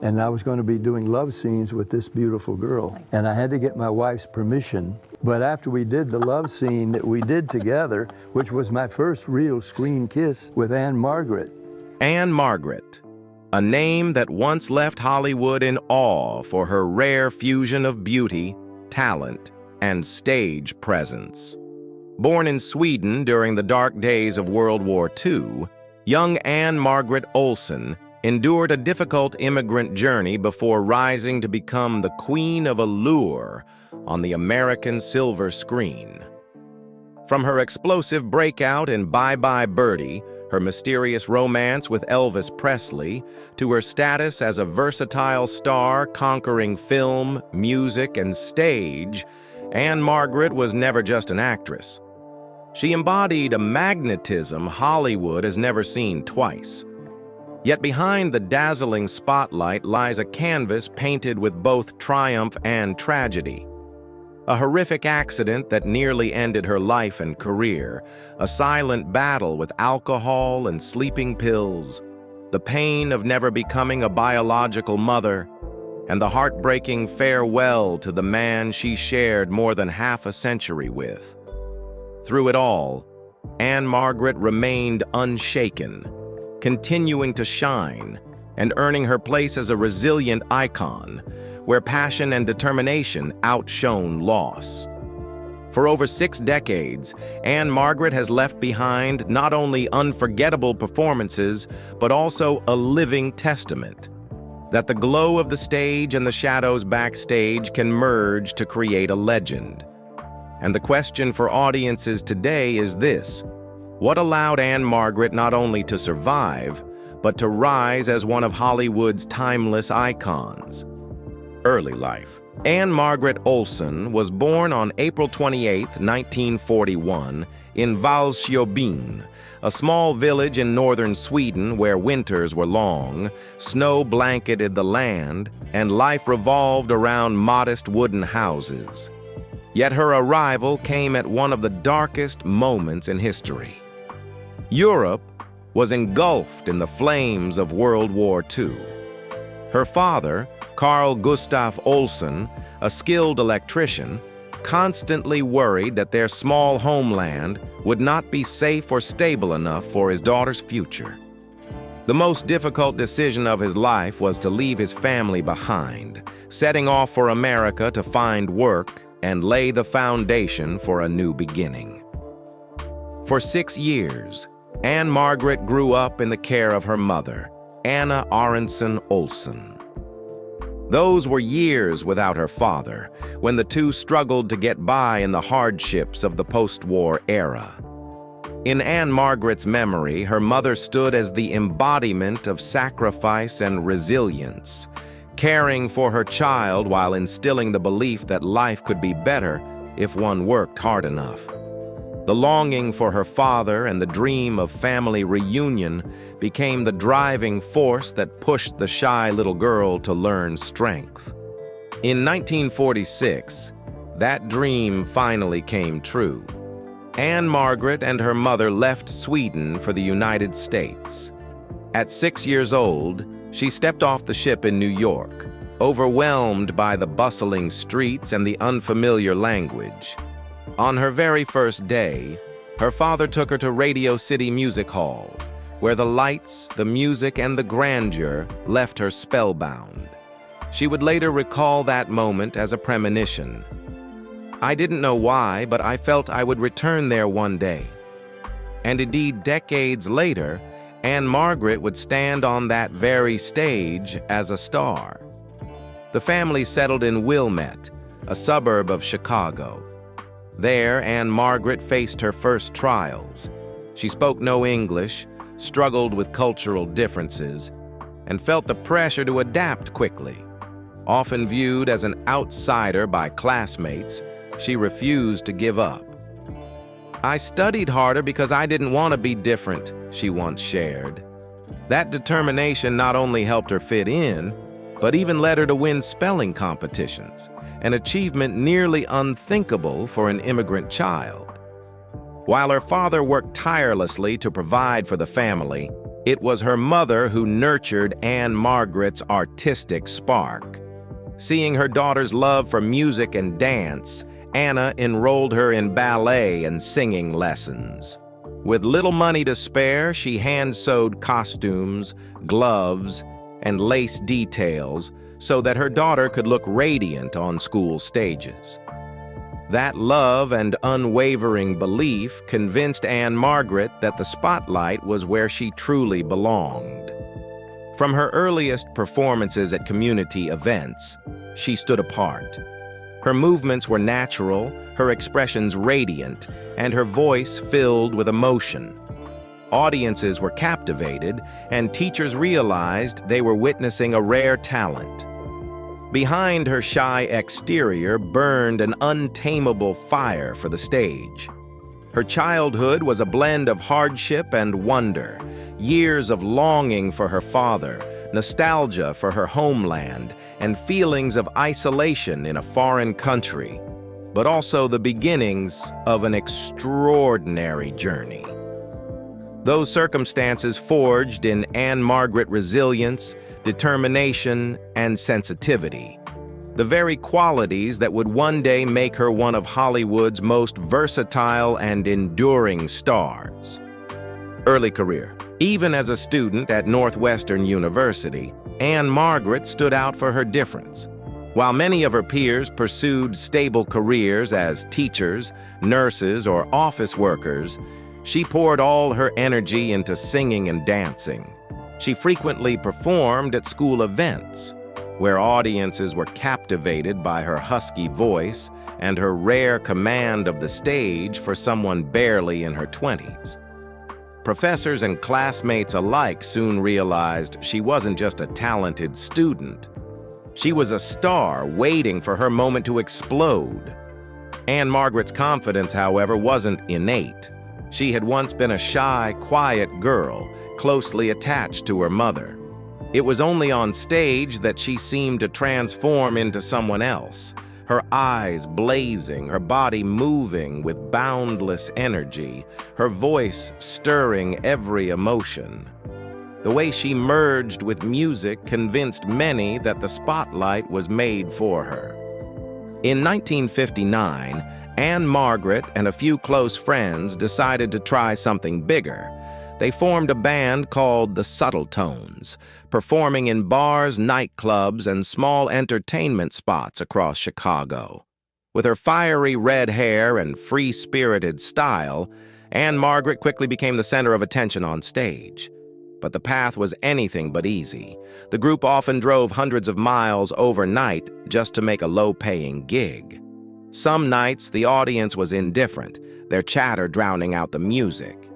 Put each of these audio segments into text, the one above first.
and I was going to be doing love scenes with this beautiful girl. And I had to get my wife's permission. But after we did the love scene that we did together, which was my first real screen kiss with Ann-Margret. Ann-Margret, a name that once left Hollywood in awe for her rare fusion of beauty, talent, and stage presence. Born in Sweden during the dark days of World War II, young Ann-Margret Olsen endured a difficult immigrant journey before rising to become the queen of Allure on the American silver screen. From her explosive breakout in Bye-Bye Birdie, her mysterious romance with Elvis Presley, to her status as a versatile star conquering film, music, and stage, Ann-Margret was never just an actress. She embodied a magnetism Hollywood has never seen twice. Yet behind the dazzling spotlight lies a canvas painted with both triumph and tragedy. A horrific accident that nearly ended her life and career, a silent battle with alcohol and sleeping pills, the pain of never becoming a biological mother, and the heartbreaking farewell to the man she shared more than half a century with. Through it all, Ann-Margret remained unshaken, continuing to shine and earning her place as a resilient icon, where passion and determination outshone loss. For over 6 decades, Ann-Margret has left behind not only unforgettable performances, but also a living testament that the glow of the stage and the shadows backstage can merge to create a legend. And the question for audiences today is this: what allowed Ann-Margret not only to survive, but to rise as one of Hollywood's timeless icons? Early life. Ann-Margret Olsen was born on April 28, 1941, in Valsjöbyn, a small village in northern Sweden where winters were long, snow blanketed the land, and life revolved around modest wooden houses. Yet her arrival came at one of the darkest moments in history. Europe was engulfed in the flames of World War II. Her father, Carl Gustaf Olsen, a skilled electrician, constantly worried that their small homeland would not be safe or stable enough for his daughter's future. The most difficult decision of his life was to leave his family behind, setting off for America to find work and lay the foundation for a new beginning. For 6 years, Ann-Margret grew up in the care of her mother, Anna Aronson Olsen. Those were years without her father, when the two struggled to get by in the hardships of the post-war era. In Ann-Margret's memory, her mother stood as the embodiment of sacrifice and resilience, caring for her child while instilling the belief that life could be better if one worked hard enough. The longing for her father and the dream of family reunion became the driving force that pushed the shy little girl to learn strength. In 1946, that dream finally came true. Ann-Margret and her mother left Sweden for the United States. At 6 years old, she stepped off the ship in New York, overwhelmed by the bustling streets and the unfamiliar language. On her very first day, her father took her to Radio City Music Hall, where the lights, the music, and the grandeur left her spellbound. She would later recall that moment as a premonition. I didn't know why, but I felt I would return there one day. And indeed, decades later, Ann-Margret would stand on that very stage as a star. The family settled in Wilmette, a suburb of Chicago. There, Ann-Margret faced her first trials. She spoke no English, struggled with cultural differences, and felt the pressure to adapt quickly. Often viewed as an outsider by classmates, she refused to give up. "I studied harder because I didn't want to be different," she once shared. That determination not only helped her fit in, but even led her to win spelling competitions, an achievement nearly unthinkable for an immigrant child. While her father worked tirelessly to provide for the family, It was her mother who nurtured Ann-Margret's artistic spark. Seeing her daughter's love for music and dance, Anna enrolled her in ballet and singing lessons. With little money to spare, she hand-sewed costumes, gloves, and lace details so that her daughter could look radiant on school stages. That love and unwavering belief convinced Ann-Margret that the spotlight was where she truly belonged. From her earliest performances at community events, she stood apart. Her movements were natural, her expressions radiant, and her voice filled with emotion. Audiences were captivated, and teachers realized they were witnessing a rare talent. Behind her shy exterior burned an untamable fire for the stage. Her childhood was a blend of hardship and wonder, years of longing for her father, nostalgia for her homeland, and feelings of isolation in a foreign country, but also the beginnings of an extraordinary journey. Those circumstances forged in Ann-Margret resilience, determination, and sensitivity, the very qualities that would one day make her one of Hollywood's most versatile and enduring stars. Early career. Even as a student at Northwestern University, Ann-Margret stood out for her difference. While many of her peers pursued stable careers as teachers, nurses, or office workers, she poured all her energy into singing and dancing. She frequently performed at school events, where audiences were captivated by her husky voice and her rare command of the stage for someone barely in her 20s. Professors and classmates alike soon realized she wasn't just a talented student. She was a star waiting for her moment to explode. Ann-Margret's confidence, however, wasn't innate. She had once been a shy, quiet girl, closely attached to her mother. It was only on stage that she seemed to transform into someone else, her eyes blazing, her body moving with boundless energy, her voice stirring every emotion. The way she merged with music convinced many that the spotlight was made for her. In 1959, Ann-Margret and a few close friends decided to try something bigger. They formed a band called the Subtle Tones, performing in bars, nightclubs, and small entertainment spots across Chicago. With her fiery red hair and free-spirited style, Ann-Margret quickly became the center of attention on stage. But the path was anything but easy. The group often drove hundreds of miles overnight just to make a low-paying gig. Some nights, the audience was indifferent, their chatter drowning out the music.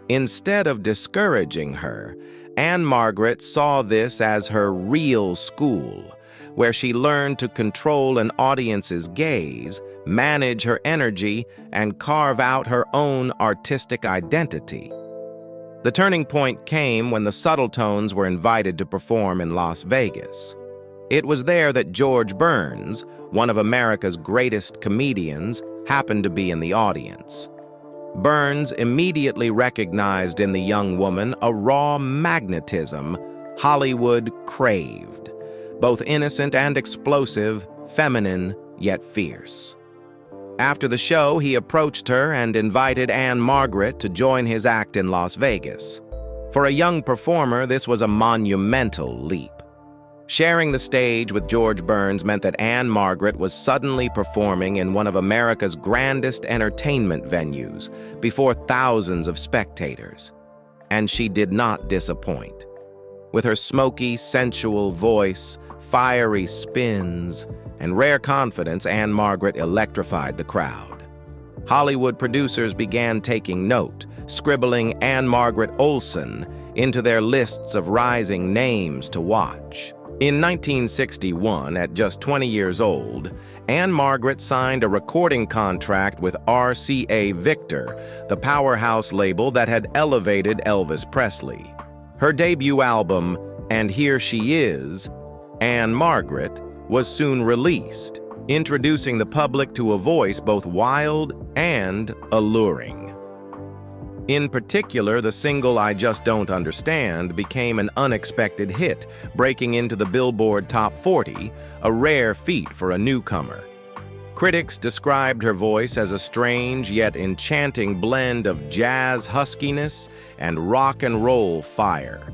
Instead of discouraging her, Ann-Margret saw this as her real school, where she learned to control an audience's gaze, manage her energy, and carve out her own artistic identity. The turning point came when the Subtle Tones were invited to perform in Las Vegas. It was there that George Burns, one of America's greatest comedians, happened to be in the audience. Burns immediately recognized in the young woman a raw magnetism Hollywood craved, both innocent and explosive, feminine yet fierce. After the show, he approached her and invited Ann-Margret to join his act in Las Vegas. For a young performer, this was a monumental leap. Sharing the stage with George Burns meant that Ann-Margret was suddenly performing in one of America's grandest entertainment venues before thousands of spectators. And she did not disappoint. With her smoky, sensual voice, fiery spins, and rare confidence, Ann-Margret electrified the crowd. Hollywood producers began taking note, scribbling Ann-Margret Olsen into their lists of rising names to watch. In 1961, at just 20 years old, Ann-Margret signed a recording contract with RCA Victor, the powerhouse label that had elevated Elvis Presley. Her debut album, And Here She Is, Ann-Margret, was soon released, introducing the public to a voice both wild and alluring. In particular, the single I Just Don't Understand became an unexpected hit, breaking into the Billboard Top 40, a rare feat for a newcomer. Critics described her voice as a strange yet enchanting blend of jazz huskiness and rock and roll fire.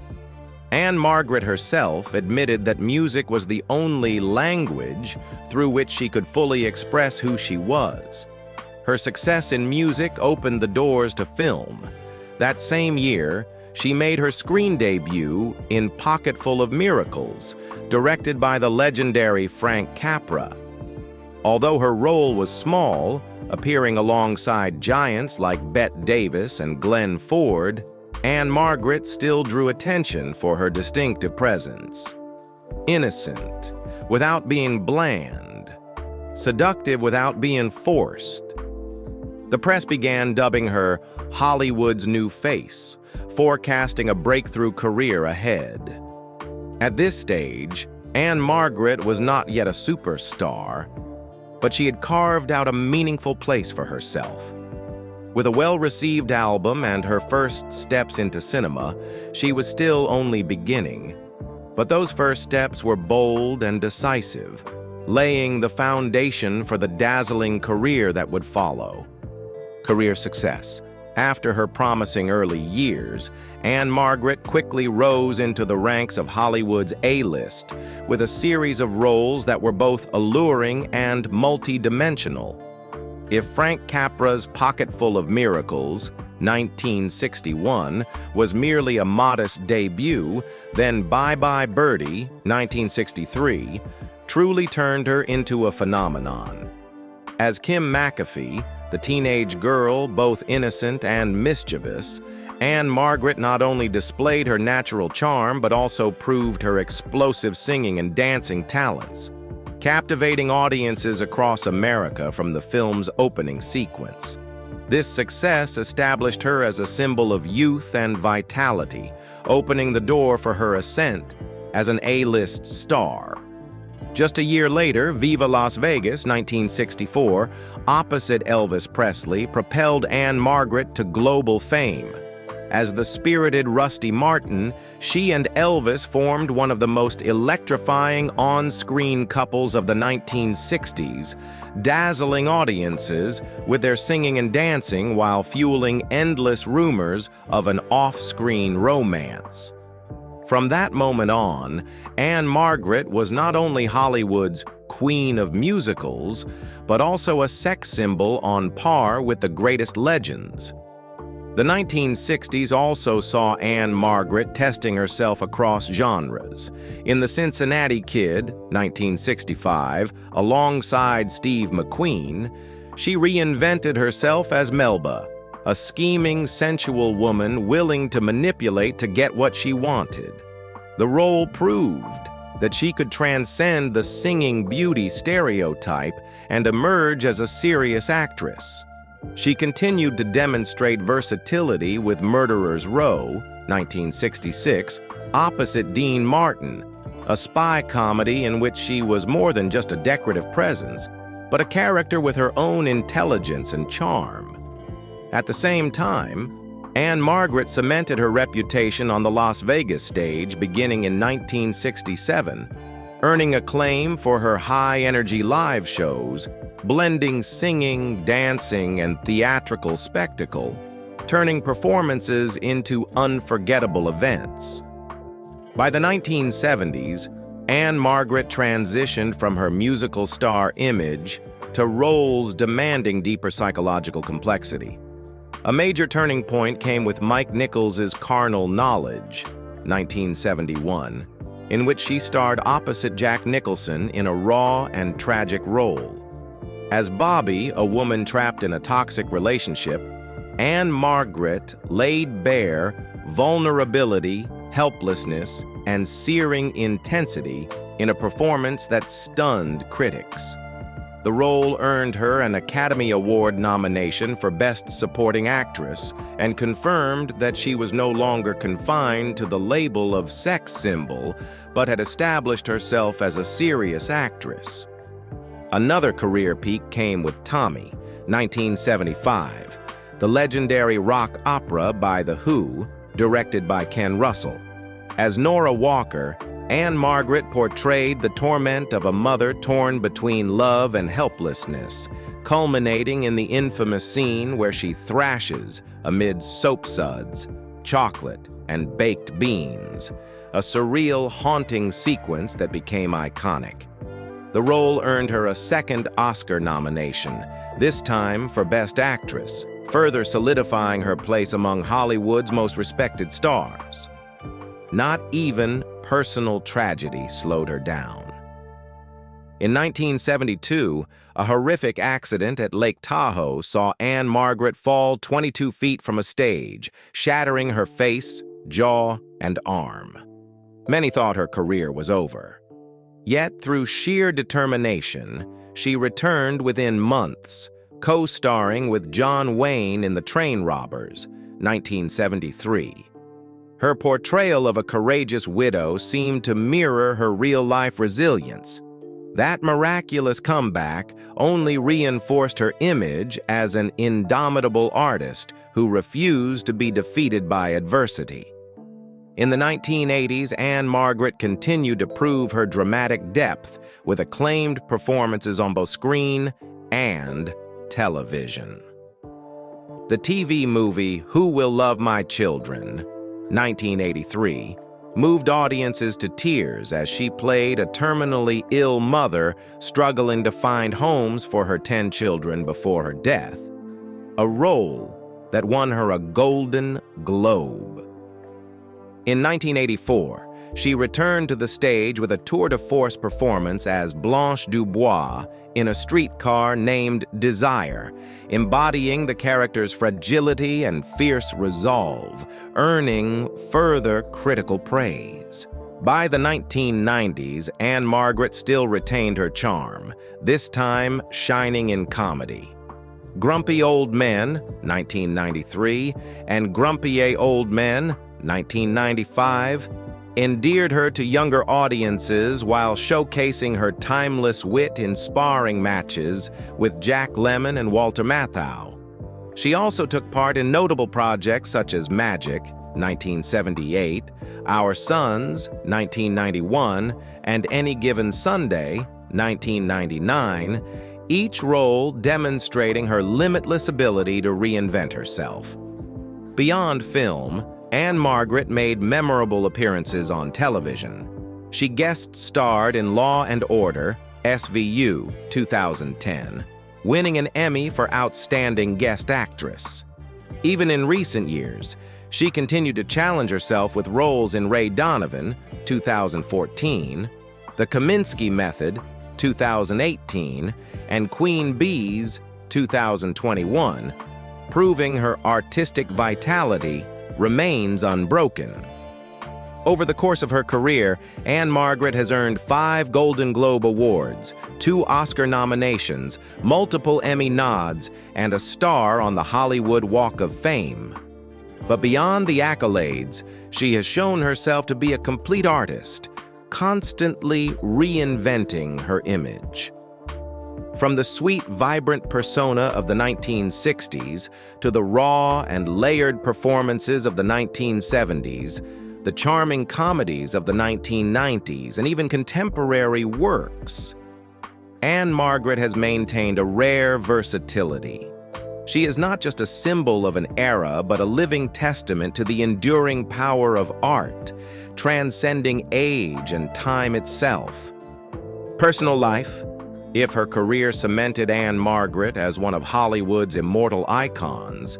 Ann-Margret herself admitted that music was the only language through which she could fully express who she was. Her success in music opened the doors to film. That same year, she made her screen debut in Pocketful of Miracles, directed by the legendary Frank Capra. Although her role was small, appearing alongside giants like Bette Davis and Glenn Ford, Ann-Margret still drew attention for her distinctive presence. Innocent, without being bland. Seductive without being forced. The press began dubbing her Hollywood's new face, forecasting a breakthrough career ahead. At this stage, Ann-Margret was not yet a superstar, but she had carved out a meaningful place for herself. With a well-received album and her first steps into cinema, she was still only beginning. But those first steps were bold and decisive, laying the foundation for the dazzling career that would follow. Career success. After her promising early years, Ann-Margret quickly rose into the ranks of Hollywood's A-list with a series of roles that were both alluring and multi-dimensional. If Frank Capra's Pocketful of Miracles, 1961, was merely a modest debut, then Bye Bye Birdie, 1963, truly turned her into a phenomenon. As Kim McAfee, the teenage girl, both innocent and mischievous, Ann-Margret not only displayed her natural charm but also proved her explosive singing and dancing talents, captivating audiences across America from the film's opening sequence. This success established her as a symbol of youth and vitality, opening the door for her ascent as an A-list star. Just a year later, Viva Las Vegas, 1964, opposite Elvis Presley, propelled Ann-Margret to global fame. As the spirited Rusty Martin, she and Elvis formed one of the most electrifying on-screen couples of the 1960s, dazzling audiences with their singing and dancing while fueling endless rumors of an off-screen romance. From that moment on, Ann-Margret was not only Hollywood's queen of musicals, but also a sex symbol on par with the greatest legends. The 1960s also saw Ann-Margret testing herself across genres. In The Cincinnati Kid, 1965, alongside Steve McQueen, she reinvented herself as Melba, a scheming, sensual woman willing to manipulate to get what she wanted. The role proved that she could transcend the singing beauty stereotype and emerge as a serious actress. She continued to demonstrate versatility with Murderer's Row, 1966, opposite Dean Martin, a spy comedy in which she was more than just a decorative presence, but a character with her own intelligence and charm. At the same time, Ann-Margret cemented her reputation on the Las Vegas stage beginning in 1967, earning acclaim for her high-energy live shows, blending singing, dancing, and theatrical spectacle, turning performances into unforgettable events. By the 1970s, Ann-Margret transitioned from her musical star image to roles demanding deeper psychological complexity. A major turning point came with Mike Nichols's Carnal Knowledge, 1971, in which she starred opposite Jack Nicholson in a raw and tragic role. As Bobby, a woman trapped in a toxic relationship, Ann-Margret laid bare vulnerability, helplessness, and searing intensity in a performance that stunned critics. The role earned her an Academy Award nomination for Best Supporting Actress and confirmed that she was no longer confined to the label of sex symbol, but had established herself as a serious actress. Another career peak came with Tommy, 1975. the legendary rock opera by The Who, directed by Ken Russell. As Nora Walker, Ann-Margret portrayed the torment of a mother torn between love and helplessness, culminating in the infamous scene where she thrashes amid soapsuds, chocolate, and baked beans, a surreal, haunting sequence that became iconic. The role earned her a second Oscar nomination, this time for Best Actress, further solidifying her place among Hollywood's most respected stars. Not even personal tragedy slowed her down. In 1972, a horrific accident at Lake Tahoe saw Ann-Margret fall 22 feet from a stage, shattering her face, jaw, and arm. Many thought her career was over. Yet, through sheer determination, she returned within months, co-starring with John Wayne in The Train Robbers, 1973. Her portrayal of a courageous widow seemed to mirror her real-life resilience. That miraculous comeback only reinforced her image as an indomitable artist who refused to be defeated by adversity. In the 1980s, Ann-Margret continued to prove her dramatic depth with acclaimed performances on both screen and television. The TV movie Who Will Love My Children, 1983, moved audiences to tears as she played a terminally ill mother struggling to find homes for her 10 children before her death, a role that won her a Golden Globe. In 1984, she returned to the stage with a tour de force performance as Blanche Dubois in A Streetcar Named Desire, embodying the character's fragility and fierce resolve, earning further critical praise. By the 1990s, Ann-Margret still retained her charm, this time shining in comedy. Grumpy Old Men, 1993, and Grumpy Old Men, 1995, endeared her to younger audiences while showcasing her timeless wit in sparring matches with Jack Lemmon and Walter Matthau. She also took part in notable projects such as Magic, 1978, Our Sons, 1991, and Any Given Sunday, 1999, each role demonstrating her limitless ability to reinvent herself. Beyond film, Ann-Margret made memorable appearances on television. She guest-starred in Law and Order, SVU, 2010, winning an Emmy for Outstanding Guest Actress. Even in recent years, she continued to challenge herself with roles in Ray Donovan, 2014, The Kaminsky Method, 2018, and Queen Bees, 2021, proving her artistic vitality remains unbroken. Over the course of her career, Ann-Margret has earned 5 Golden Globe Awards, 2 Oscar nominations, multiple Emmy nods, and a star on the Hollywood Walk of Fame. But beyond the accolades, she has shown herself to be a complete artist, constantly reinventing her image. From the sweet, vibrant persona of the 1960s to the raw and layered performances of the 1970s, the charming comedies of the 1990s, and even contemporary works, Ann-Margret has maintained a rare versatility. She is not just a symbol of an era, but a living testament to the enduring power of art, transcending age and time itself. Personal life. If her career cemented Ann-Margret as one of Hollywood's immortal icons,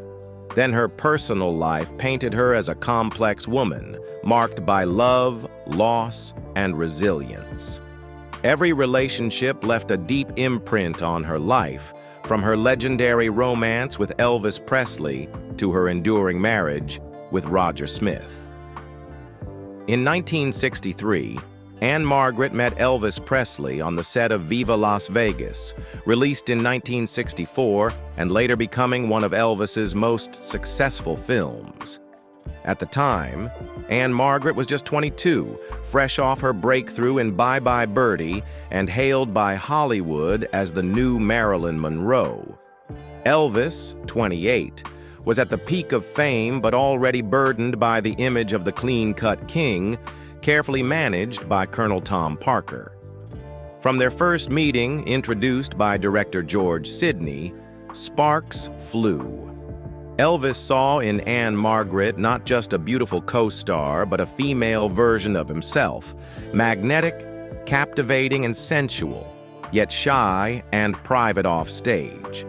then her personal life painted her as a complex woman, marked by love, loss, and resilience. Every relationship left a deep imprint on her life, from her legendary romance with Elvis Presley to her enduring marriage with Roger Smith. In 1963, Ann-Margret met Elvis Presley on the set of Viva Las Vegas, released in 1964 and later becoming one of Elvis's most successful films. At the time, Ann-Margret was just 22, fresh off her breakthrough in Bye Bye Birdie and hailed by Hollywood as the new Marilyn Monroe. Elvis, 28, was at the peak of fame but already burdened by the image of the clean-cut king, carefully managed by Colonel Tom Parker. From their first meeting, introduced by director George Sidney, sparks flew. Elvis saw in Ann-Margret not just a beautiful co-star, but a female version of himself, magnetic, captivating, and sensual, yet shy and private off stage.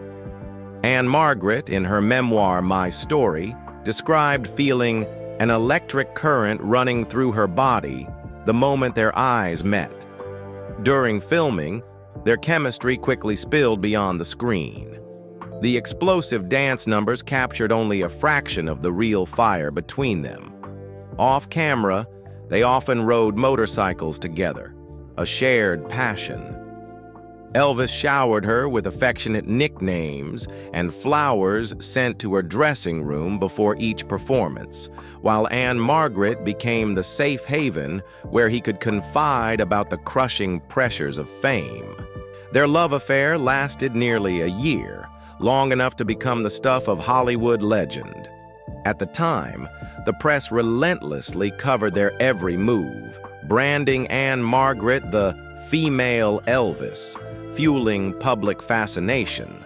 Ann-Margret, in her memoir My Story, described feeling an electric current running through her body the moment their eyes met. During filming, their chemistry quickly spilled beyond the screen. The explosive dance numbers captured only a fraction of the real fire between them. Off camera, they often rode motorcycles together, a shared passion. Elvis showered her with affectionate nicknames and flowers sent to her dressing room before each performance, while Ann-Margret became the safe haven where he could confide about the crushing pressures of fame. Their love affair lasted nearly a year, long enough to become the stuff of Hollywood legend. At the time, the press relentlessly covered their every move, branding Ann-Margret the female Elvis, fueling public fascination.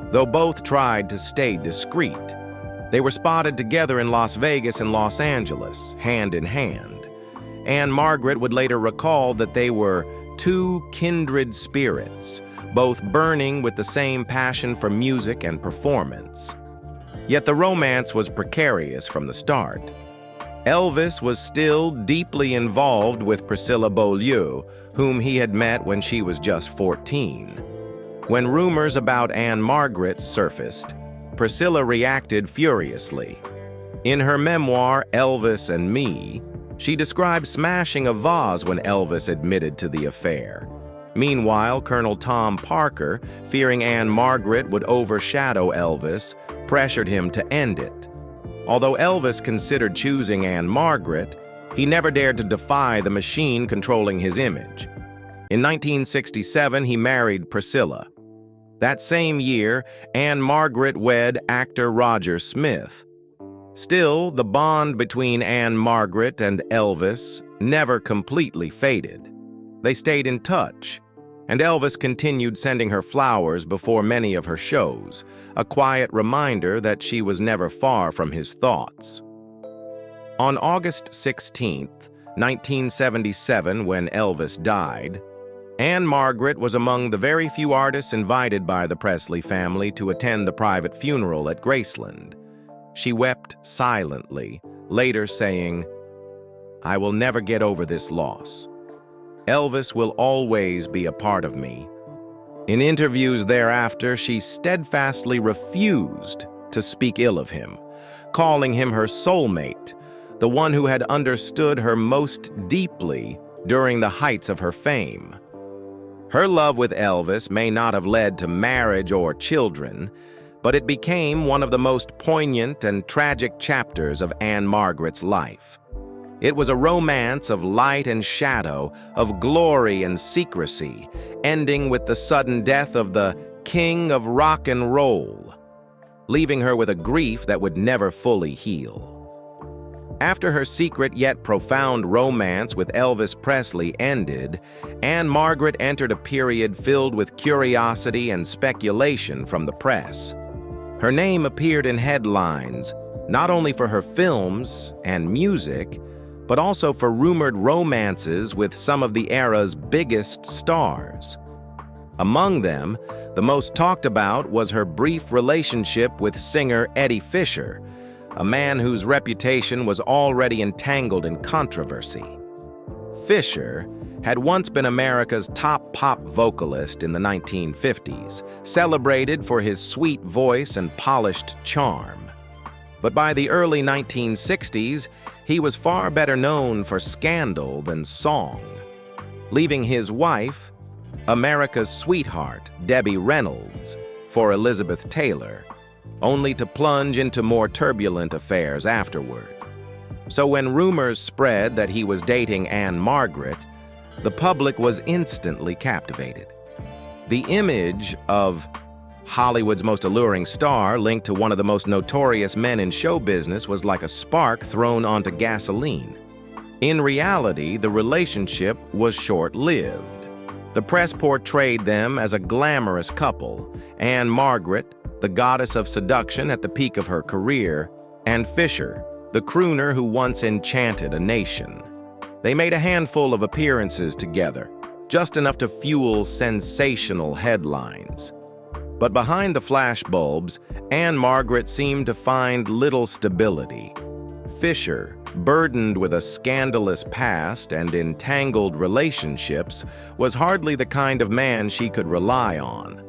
Though both tried to stay discreet, they were spotted together in Las Vegas and Los Angeles, hand in hand. Ann-Margret would later recall that they were two kindred spirits, both burning with the same passion for music and performance. Yet the romance was precarious from the start. Elvis was still deeply involved with Priscilla Beaulieu, whom he had met when she was just 14. When rumors about Ann-Margret surfaced, Priscilla reacted furiously. In her memoir, Elvis and Me, she described smashing a vase when Elvis admitted to the affair. Meanwhile, Colonel Tom Parker, fearing Ann-Margret would overshadow Elvis, pressured him to end it. Although Elvis considered choosing Ann-Margret, he never dared to defy the machine controlling his image. In 1967, he married Priscilla. That same year, Ann-Margret wed actor Roger Smith. Still, the bond between Ann-Margret and Elvis never completely faded. They stayed in touch, and Elvis continued sending her flowers before many of her shows, a quiet reminder that she was never far from his thoughts. On August 16, 1977, when Elvis died, Ann-Margret was among the very few artists invited by the Presley family to attend the private funeral at Graceland. She wept silently, later saying, "I will never get over this loss. Elvis will always be a part of me." In interviews thereafter, she steadfastly refused to speak ill of him, calling him her soulmate, the one who had understood her most deeply during the heights of her fame. Her love with Elvis may not have led to marriage or children, but it became one of the most poignant and tragic chapters of Ann-Margret's life. It was a romance of light and shadow, of glory and secrecy, ending with the sudden death of the king of rock and roll, leaving her with a grief that would never fully heal. After her secret yet profound romance with Elvis Presley ended, Ann-Margret entered a period filled with curiosity and speculation from the press. Her name appeared in headlines, not only for her films and music, but also for rumored romances with some of the era's biggest stars. Among them, the most talked about was her brief relationship with singer Eddie Fisher, a man whose reputation was already entangled in controversy. Fisher had once been America's top pop vocalist in the 1950s, celebrated for his sweet voice and polished charm. But by the early 1960s, he was far better known for scandal than song, leaving his wife, America's sweetheart, Debbie Reynolds, for Elizabeth Taylor, only to plunge into more turbulent affairs afterward. So when rumors spread that he was dating Ann-Margret, the public was instantly captivated. The image of Hollywood's most alluring star linked to one of the most notorious men in show business was like a spark thrown onto gasoline. In reality, the relationship was short-lived. The press portrayed them as a glamorous couple, Ann-Margret, the goddess of seduction at the peak of her career, and Fisher, the crooner who once enchanted a nation. They made a handful of appearances together, just enough to fuel sensational headlines. But behind the flashbulbs, Ann-Margret seemed to find little stability. Fisher, burdened with a scandalous past and entangled relationships, was hardly the kind of man she could rely on.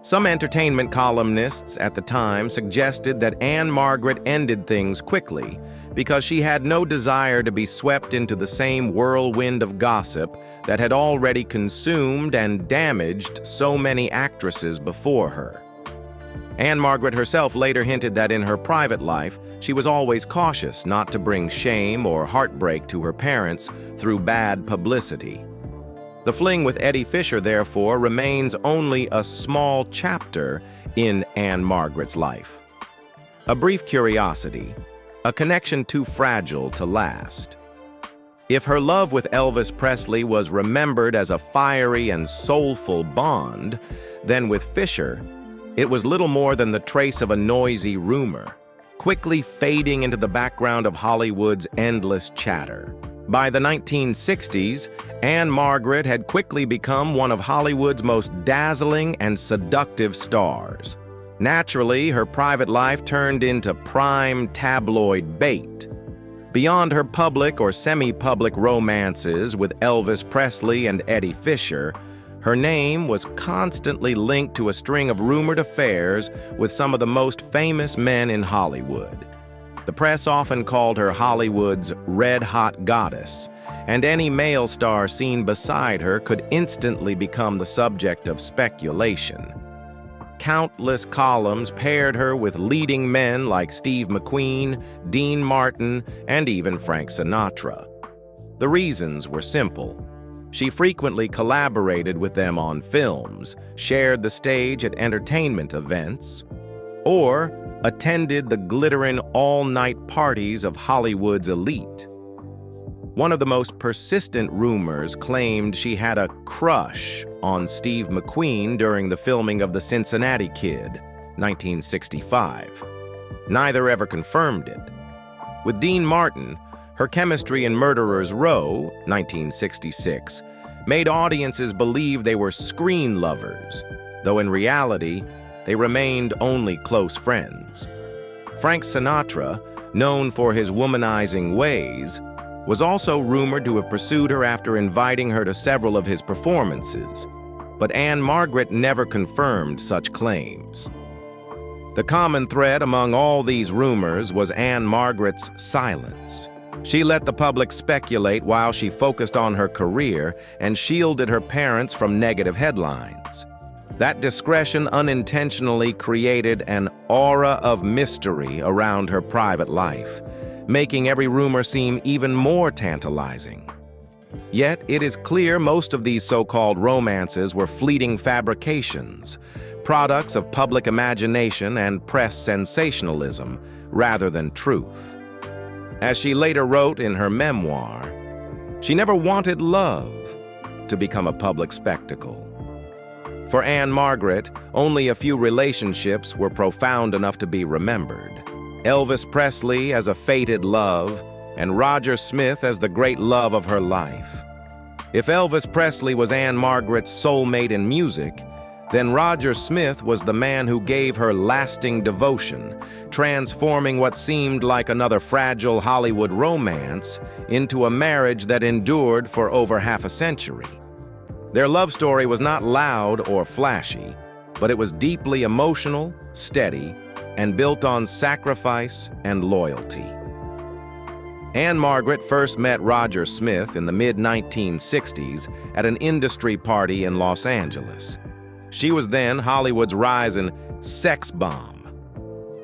Some entertainment columnists at the time suggested that Ann-Margret ended things quickly because she had no desire to be swept into the same whirlwind of gossip that had already consumed and damaged so many actresses before her. Ann-Margret herself later hinted that in her private life, she was always cautious not to bring shame or heartbreak to her parents through bad publicity. The fling with Eddie Fisher, therefore, remains only a small chapter in Ann-Margret's life. A brief curiosity, a connection too fragile to last. If her love with Elvis Presley was remembered as a fiery and soulful bond, then with Fisher, it was little more than the trace of a noisy rumor, quickly fading into the background of Hollywood's endless chatter. By the 1960s, Ann-Margret had quickly become one of Hollywood's most dazzling and seductive stars. Naturally, her private life turned into prime tabloid bait. Beyond her public or semi-public romances with Elvis Presley and Eddie Fisher, her name was constantly linked to a string of rumored affairs with some of the most famous men in Hollywood. The press often called her Hollywood's red-hot goddess, and any male star seen beside her could instantly become the subject of speculation. Countless columns paired her with leading men like Steve McQueen, Dean Martin, and even Frank Sinatra. The reasons were simple. She frequently collaborated with them on films, shared the stage at entertainment events, or attended the glittering all-night parties of Hollywood's elite. One of the most persistent rumors claimed she had a crush on Steve McQueen during the filming of The Cincinnati Kid, 1965. Neither ever confirmed it. With Dean Martin, her chemistry in Murderer's Row, 1966, made audiences believe they were screen lovers, though in reality, they remained only close friends. Frank Sinatra, known for his womanizing ways, was also rumored to have pursued her after inviting her to several of his performances, but Ann-Margret never confirmed such claims. The common thread among all these rumors was Ann-Margret's silence. She let the public speculate while she focused on her career and shielded her parents from negative headlines. That discretion unintentionally created an aura of mystery around her private life, making every rumor seem even more tantalizing. Yet it is clear most of these so-called romances were fleeting fabrications, products of public imagination and press sensationalism rather than truth. As she later wrote in her memoir, she never wanted love to become a public spectacle. For Ann-Margret, only a few relationships were profound enough to be remembered. Elvis Presley as a fated love, and Roger Smith as the great love of her life. If Elvis Presley was Ann-Margret's soulmate in music, then Roger Smith was the man who gave her lasting devotion, transforming what seemed like another fragile Hollywood romance into a marriage that endured for over half a century. Their love story was not loud or flashy, but it was deeply emotional, steady, and built on sacrifice and loyalty. Ann-Margret first met Roger Smith in the mid-1960s at an industry party in Los Angeles. She was then Hollywood's rising sex bomb.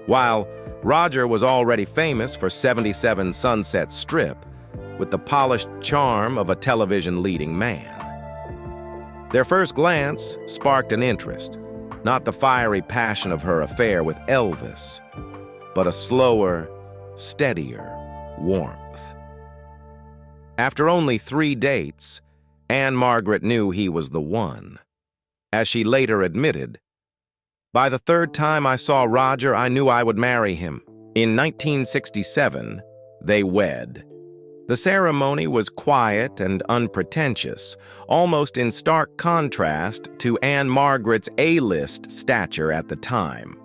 While Roger was already famous for 77 Sunset Strip, with the polished charm of a television leading man. Their first glance sparked an interest, Not the fiery passion of her affair with Elvis, but a slower, steadier warmth. After only 3 dates, Ann-Margret knew he was the one. As she later admitted, "By the 3rd time I saw Roger, I knew I would marry him." In 1967, they wed. The ceremony was quiet and unpretentious, almost in stark contrast to Ann-Margret's A-list stature at the time.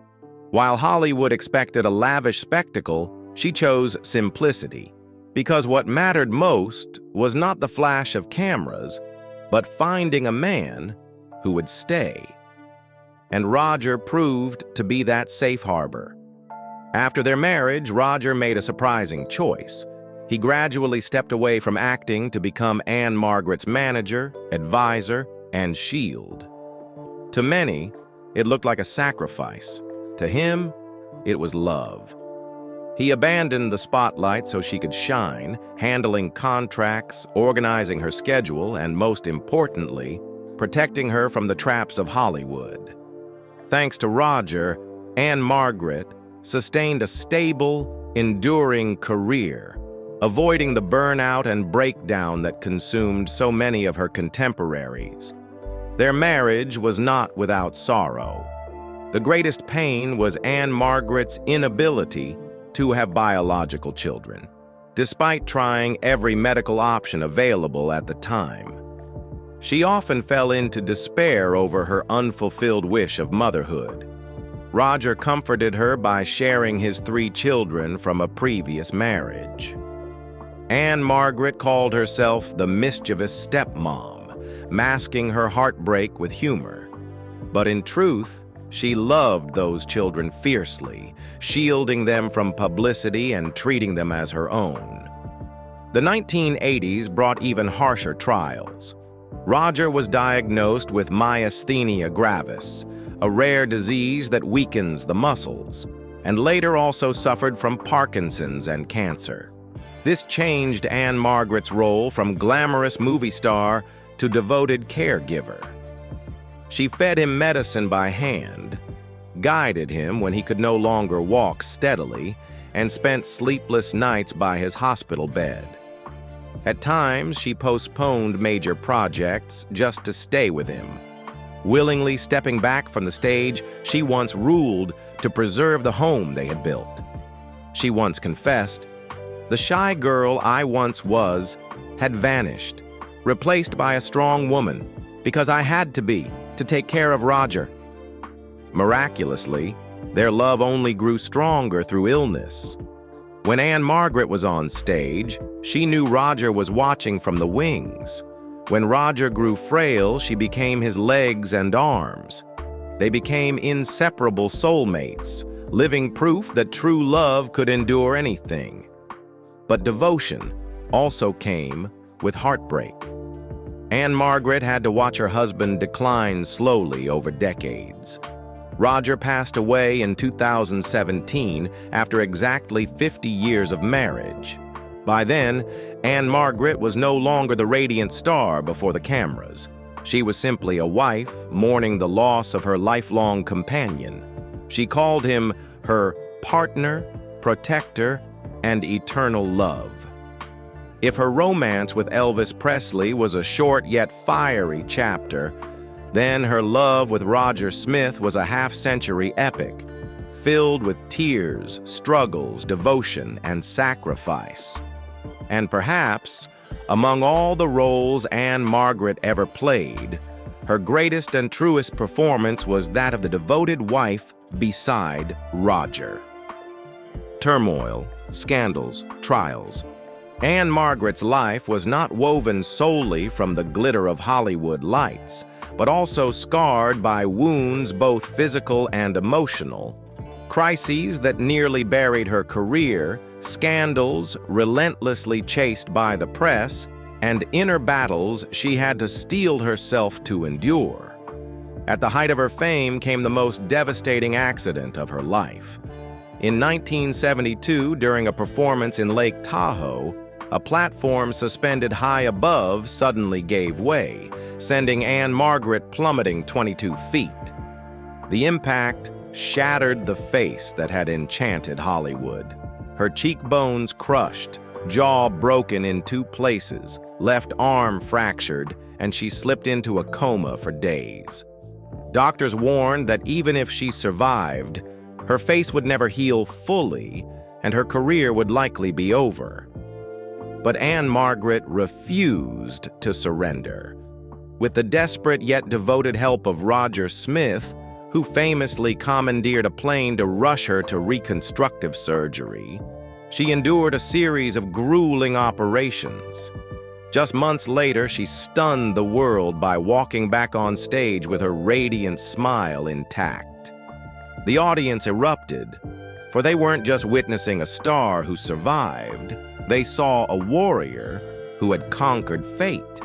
While Hollywood expected a lavish spectacle, she chose simplicity, because what mattered most was not the flash of cameras, but finding a man who would stay. And Roger proved to be that safe harbor. After their marriage, Roger made a surprising choice. He gradually stepped away from acting to become Ann-Margret's manager, advisor, and shield. To many, it looked like a sacrifice. To him, it was love. He abandoned the spotlight so she could shine, handling contracts, organizing her schedule, and most importantly, protecting her from the traps of Hollywood. Thanks to Roger, Ann-Margret sustained a stable, enduring career, avoiding the burnout and breakdown that consumed so many of her contemporaries. Their marriage was not without sorrow. The greatest pain was Ann-Margret's inability to have biological children, despite trying every medical option available at the time. She often fell into despair over her unfulfilled wish of motherhood. Roger comforted her by sharing his 3 children from a previous marriage. Ann-Margret called herself the mischievous stepmom, masking her heartbreak with humor. But in truth, she loved those children fiercely, shielding them from publicity and treating them as her own. The 1980s brought even harsher trials. Roger was diagnosed with myasthenia gravis, a rare disease that weakens the muscles, and later also suffered from Parkinson's and cancer. This changed Ann-Margret's role from glamorous movie star to devoted caregiver. She fed him medicine by hand, guided him when he could no longer walk steadily, and spent sleepless nights by his hospital bed. At times, she postponed major projects just to stay with him. Willingly stepping back from the stage, she once ruled to preserve the home they had built. She once confessed, "The shy girl I once was had vanished, replaced by a strong woman, because I had to take care of Roger." Miraculously, their love only grew stronger through illness. When Ann-Margret was on stage, she knew Roger was watching from the wings. When Roger grew frail, she became his legs and arms. They became inseparable soulmates, living proof that true love could endure anything. But devotion also came with heartbreak. Ann-Margret had to watch her husband decline slowly over decades. Roger passed away in 2017 after exactly 50 years of marriage. By then, Ann-Margret was no longer the radiant star before the cameras. She was simply a wife mourning the loss of her lifelong companion. She called him her partner, protector, and eternal love. If her romance with Elvis Presley was a short yet fiery chapter, then her love with Roger Smith was a half-century epic, filled with tears, struggles, devotion, and sacrifice. And perhaps, among all the roles Ann-Margret ever played, her greatest and truest performance was that of the devoted wife beside Roger. Turmoil, scandals, trials. Ann-Margret's life was not woven solely from the glitter of Hollywood lights, but also scarred by wounds both physical and emotional, crises that nearly buried her career, scandals relentlessly chased by the press, and inner battles she had to steel herself to endure. At the height of her fame came the most devastating accident of her life. In 1972, during a performance in Lake Tahoe, a platform suspended high above suddenly gave way, sending Ann-Margret plummeting 22 feet. The impact shattered the face that had enchanted Hollywood. Her cheekbones crushed, jaw broken in 2 places, left arm fractured, and she slipped into a coma for days. Doctors warned that even if she survived, her face would never heal fully, and her career would likely be over. But Ann-Margret refused to surrender. With the desperate yet devoted help of Roger Smith, who famously commandeered a plane to rush her to reconstructive surgery, she endured a series of grueling operations. Just months later, she stunned the world by walking back on stage with her radiant smile intact. The audience erupted, for they weren't just witnessing a star who survived, they saw a warrior who had conquered fate.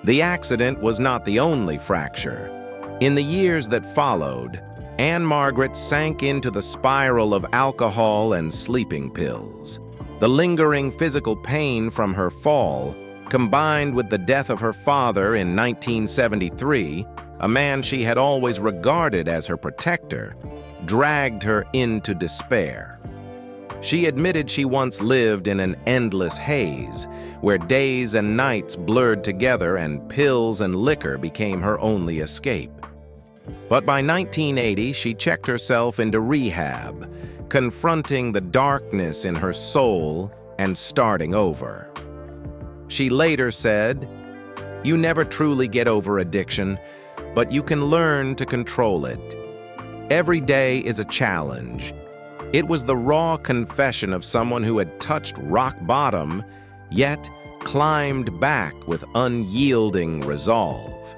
The accident was not the only fracture. In the years that followed, Ann-Margret sank into the spiral of alcohol and sleeping pills. The lingering physical pain from her fall, combined with the death of her father in 1973, a man she had always regarded as her protector, dragged her into despair. She admitted she once lived in an endless haze, where days and nights blurred together and pills and liquor became her only escape. But by 1980, she checked herself into rehab, confronting the darkness in her soul and starting over. She later said, "You never truly get over addiction, but you can learn to control it. Every day is a challenge." It was the raw confession of someone who had touched rock bottom, yet climbed back with unyielding resolve.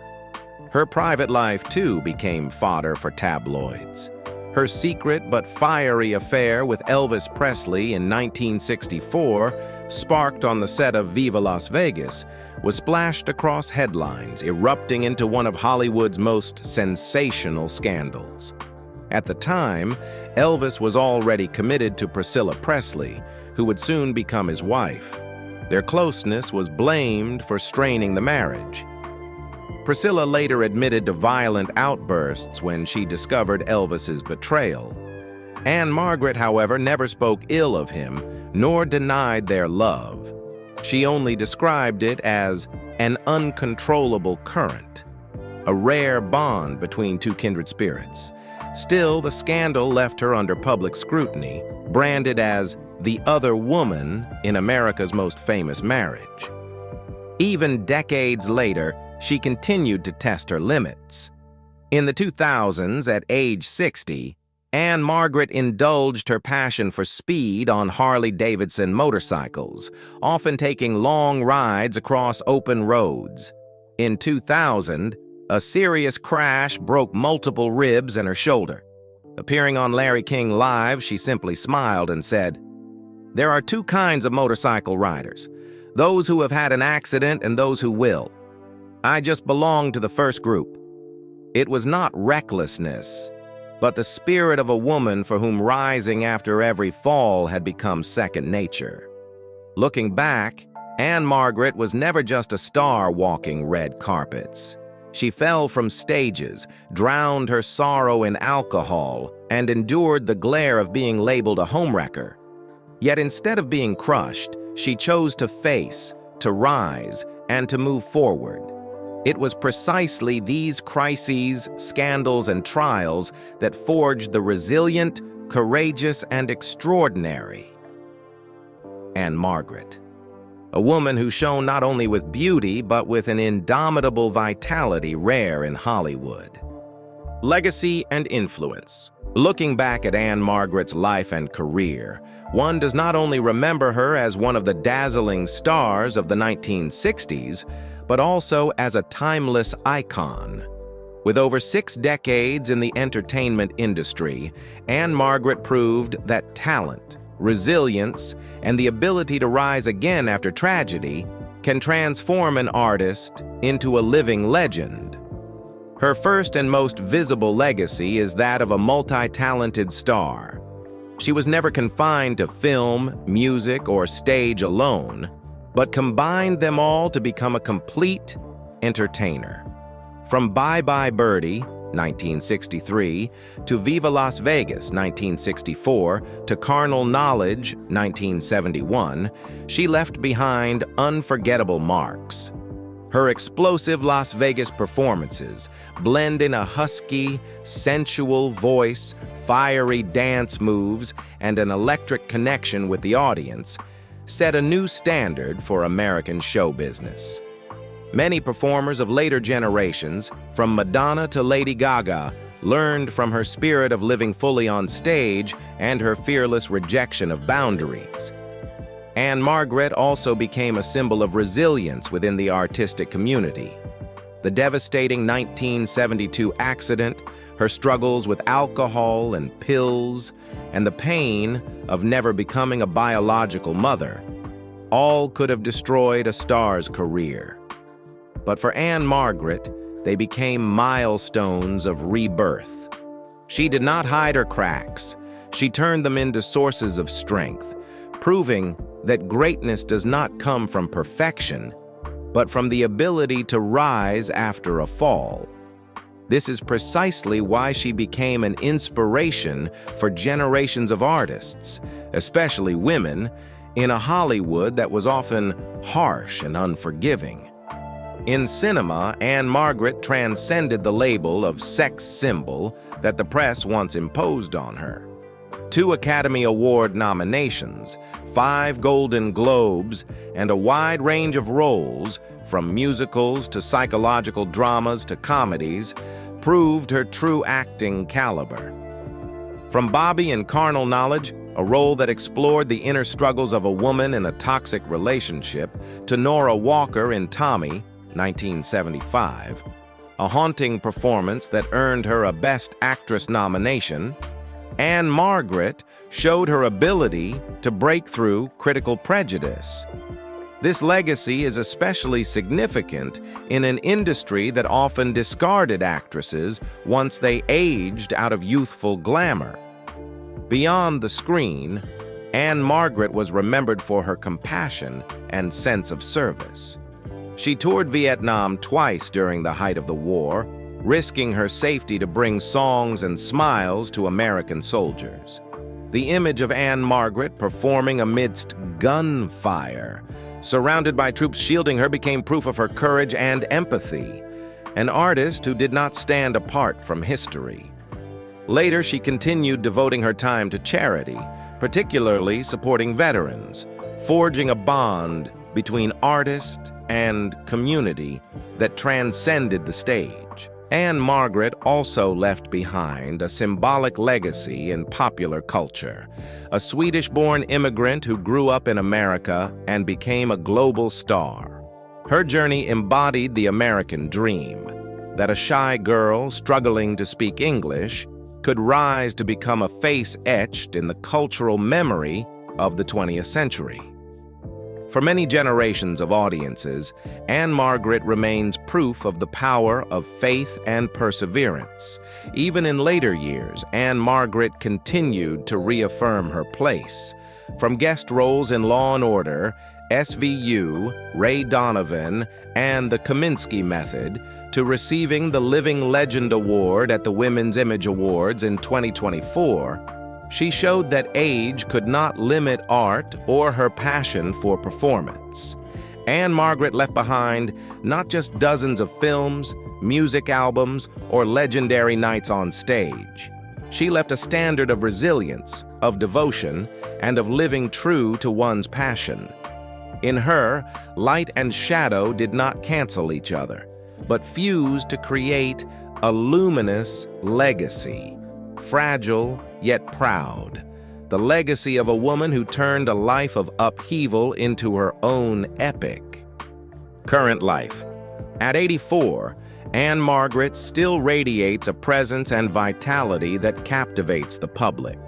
Her private life, too, became fodder for tabloids. Her secret but fiery affair with Elvis Presley in 1964, sparked on the set of Viva Las Vegas, was splashed across headlines, erupting into one of Hollywood's most sensational scandals. At the time, Elvis was already committed to Priscilla Presley, who would soon become his wife. Their closeness was blamed for straining the marriage. Priscilla later admitted to violent outbursts when she discovered Elvis's betrayal. Ann-Margret, however, never spoke ill of him, nor denied their love. She only described it as an uncontrollable current, a rare bond between 2 kindred spirits. Still, the scandal left her under public scrutiny, branded as the other woman in America's most famous marriage. Even decades later, she continued to test her limits. In the 2000s, at age 60, Ann-Margret indulged her passion for speed on Harley-Davidson motorcycles, often taking long rides across open roads. In 2000, a serious crash broke multiple ribs and her shoulder. Appearing on Larry King Live, she simply smiled and said, "There are 2 kinds of motorcycle riders, those who have had an accident and those who will. I just belong to the first group." It was not recklessness, but the spirit of a woman for whom rising after every fall had become second nature. Looking back, Ann-Margret was never just a star walking red carpets. She fell from stages, drowned her sorrow in alcohol, and endured the glare of being labeled a homewrecker. Yet instead of being crushed, she chose to face, to rise, and to move forward. It was precisely these crises, scandals, and trials that forged the resilient, courageous, and extraordinary Ann-Margret. A woman who shone not only with beauty, but with an indomitable vitality rare in Hollywood. Legacy and influence. Looking back at Ann-Margret's life and career, one does not only remember her as one of the dazzling stars of the 1960s, but also as a timeless icon. With over 6 decades in the entertainment industry, Ann-Margret proved that talent, resilience, and the ability to rise again after tragedy can transform an artist into a living legend. Her first and most visible legacy is that of a multi-talented star. She was never confined to film, music, or stage alone, but combined them all to become a complete entertainer. From Bye Bye Birdie, 1963, to Viva Las Vegas, 1964, to Carnal Knowledge, 1971, she left behind unforgettable marks. Her explosive Las Vegas performances blend in a husky, sensual voice, fiery dance moves, and an electric connection with the audience, set a new standard for American show business. Many performers of later generations, from Madonna to Lady Gaga, learned from her spirit of living fully on stage and her fearless rejection of boundaries. Ann-Margret also became a symbol of resilience within the artistic community. The devastating 1972 accident, her struggles with alcohol and pills, and the pain of never becoming a biological mother, all could have destroyed a star's career. But for Ann-Margret, they became milestones of rebirth. She did not hide her cracks. She turned them into sources of strength, proving that greatness does not come from perfection, but from the ability to rise after a fall. This is precisely why she became an inspiration for generations of artists, especially women, in a Hollywood that was often harsh and unforgiving. In cinema, Ann-Margret transcended the label of sex symbol that the press once imposed on her. 2 Academy Award nominations, 5 Golden Globes, and a wide range of roles, from musicals to psychological dramas to comedies, proved her true acting caliber. From Bobby in Carnal Knowledge, a role that explored the inner struggles of a woman in a toxic relationship, to Nora Walker in Tommy, 1975, a haunting performance that earned her a Best Actress nomination, Ann-Margret showed her ability to break through critical prejudice. This legacy is especially significant in an industry that often discarded actresses once they aged out of youthful glamour. Beyond the screen, Ann-Margret was remembered for her compassion and sense of service. She toured Vietnam twice during the height of the war, risking her safety to bring songs and smiles to American soldiers. The image of Ann-Margret performing amidst gunfire, surrounded by troops shielding her, became proof of her courage and empathy, an artist who did not stand apart from history. Later, she continued devoting her time to charity, particularly supporting veterans, forging a bond between artist and community that transcended the stage. Ann-Margret also left behind a symbolic legacy in popular culture, a Swedish-born immigrant who grew up in America and became a global star. Her journey embodied the American dream, that a shy girl struggling to speak English could rise to become a face etched in the cultural memory of the 20th century. For many generations of audiences, Ann-Margret remains proof of the power of faith and perseverance. Even in later years, Ann-Margret continued to reaffirm her place. From guest roles in Law & Order, SVU, Ray Donovan, and The Kaminsky Method, to receiving the Living Legend Award at the Women's Image Awards in 2024, she showed that age could not limit art or her passion for performance. Ann-Margret left behind not just dozens of films, music albums, or legendary nights on stage. She left a standard of resilience, of devotion, and of living true to one's passion. In her, light and shadow did not cancel each other, but fused to create a luminous legacy, fragile yet proud, the legacy of a woman who turned a life of upheaval into her own epic. Current life. At 84, Ann-Margret still radiates a presence and vitality that captivates the public.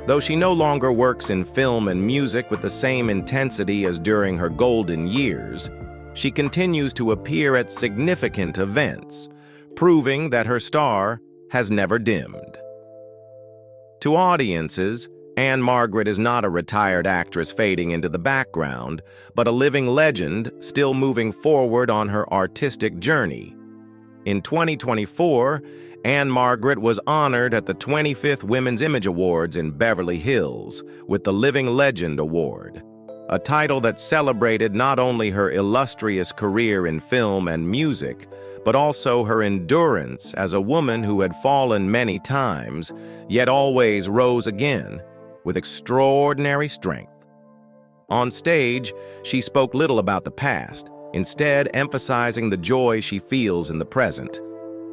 Though she no longer works in film and music with the same intensity as during her golden years, she continues to appear at significant events, proving that her star has never dimmed. To audiences, Ann-Margret is not a retired actress fading into the background, but a living legend still moving forward on her artistic journey. In 2024, Ann-Margret was honored at the 25th Women's Image Awards in Beverly Hills with the Living Legend Award, a title that celebrated not only her illustrious career in film and music, but also her endurance as a woman who had fallen many times, yet always rose again with extraordinary strength. On stage, she spoke little about the past, instead emphasizing the joy she feels in the present,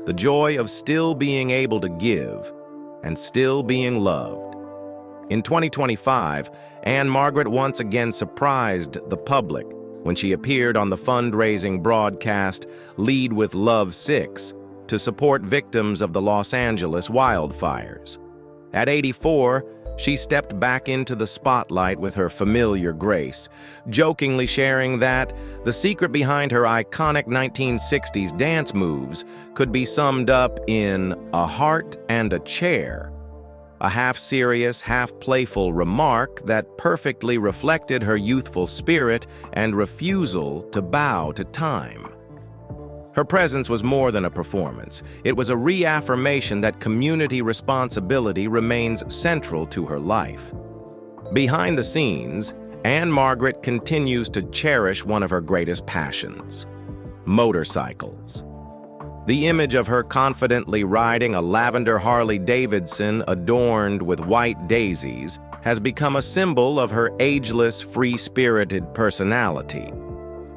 the joy of still being able to give and still being loved. In 2025, Ann-Margret once again surprised the public when she appeared on the fundraising broadcast Lead with Love 6 to support victims of the Los Angeles wildfires. At 84, she stepped back into the spotlight with her familiar grace, jokingly sharing that the secret behind her iconic 1960s dance moves could be summed up in a heart and a chair, a half-serious, half-playful remark that perfectly reflected her youthful spirit and refusal to bow to time. Her presence was more than a performance. It was a reaffirmation that community responsibility remains central to her life. Behind the scenes, Ann-Margret continues to cherish one of her greatest passions: motorcycles. The image of her confidently riding a lavender Harley-Davidson adorned with white daisies has become a symbol of her ageless, free-spirited personality.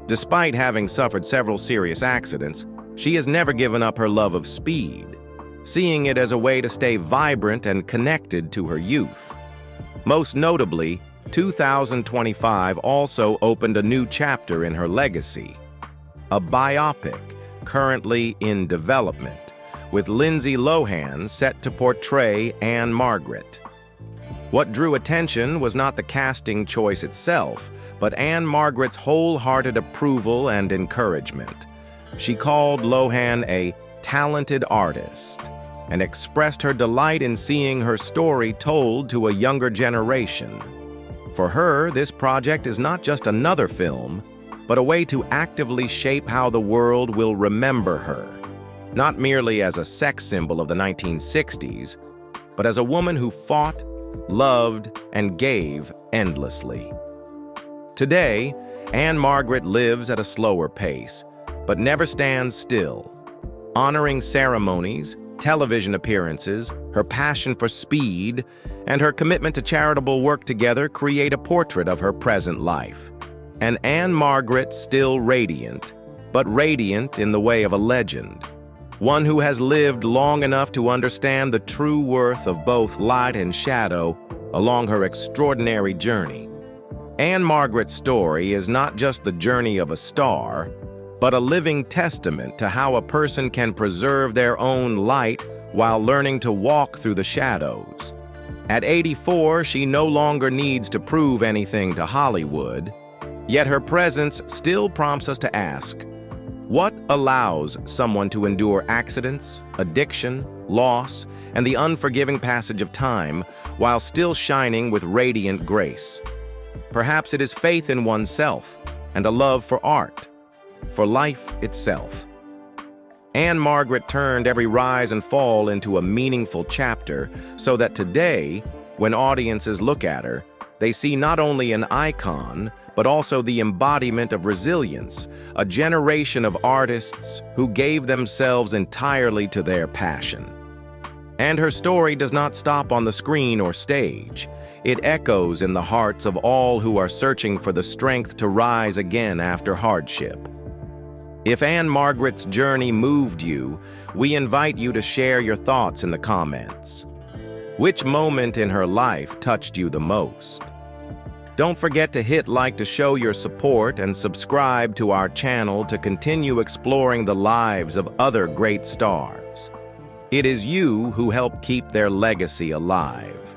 Despite having suffered several serious accidents, she has never given up her love of speed, seeing it as a way to stay vibrant and connected to her youth. Most notably, 2025 also opened a new chapter in her legacy, a biopic currently in development, with Lindsay Lohan set to portray Ann-Margret. What drew attention was not the casting choice itself, but Ann-Margret's wholehearted approval and encouragement. She called Lohan a talented artist and expressed her delight in seeing her story told to a younger generation. For her, this project is not just another film, but a way to actively shape how the world will remember her, not merely as a sex symbol of the 1960s, but as a woman who fought, loved, and gave endlessly. Today, Ann-Margret lives at a slower pace, but never stands still. Honoring ceremonies, television appearances, her passion for speed, and her commitment to charitable work together create a portrait of her present life. An Ann-Margret still radiant, but radiant in the way of a legend. One who has lived long enough to understand the true worth of both light and shadow along her extraordinary journey. Ann-Margret's story is not just the journey of a star, but a living testament to how a person can preserve their own light while learning to walk through the shadows. At 84, she no longer needs to prove anything to Hollywood, yet her presence still prompts us to ask, what allows someone to endure accidents, addiction, loss, and the unforgiving passage of time while still shining with radiant grace? Perhaps it is faith in oneself and a love for art, for life itself. Ann-Margret turned every rise and fall into a meaningful chapter so that today, when audiences look at her, they see not only an icon, but also the embodiment of resilience, a generation of artists who gave themselves entirely to their passion. And her story does not stop on the screen or stage. It echoes in the hearts of all who are searching for the strength to rise again after hardship. If Ann-Margret's journey moved you, we invite you to share your thoughts in the comments. Which moment in her life touched you the most? Don't forget to hit like to show your support and subscribe to our channel to continue exploring the lives of other great stars. It is you who help keep their legacy alive.